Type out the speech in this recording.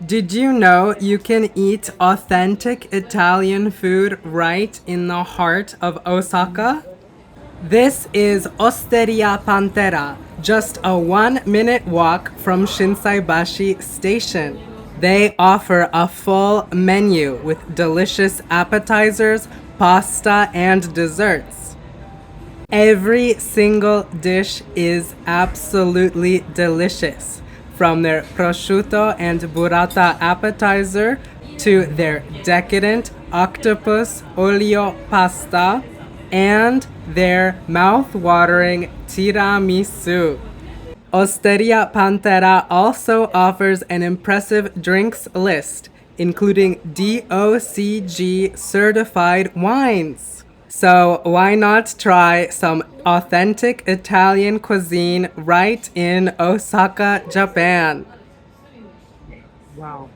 Did you know you can eat authentic Italian food right in the heart of Osaka? This is Osteria Pantera, just a 1-minute walk from Shinsaibashi Station. They offer a full menu with delicious appetizers, pasta, and desserts. Every single dish is absolutely delicious, from their prosciutto and burrata appetizer to their decadent octopus olio pasta and their mouth-watering tiramisu. Osteria Pantera also offers an impressive drinks list, including DOCG certified wines. So why not try some authentic Italian cuisine right in Osaka, Japan? Wow.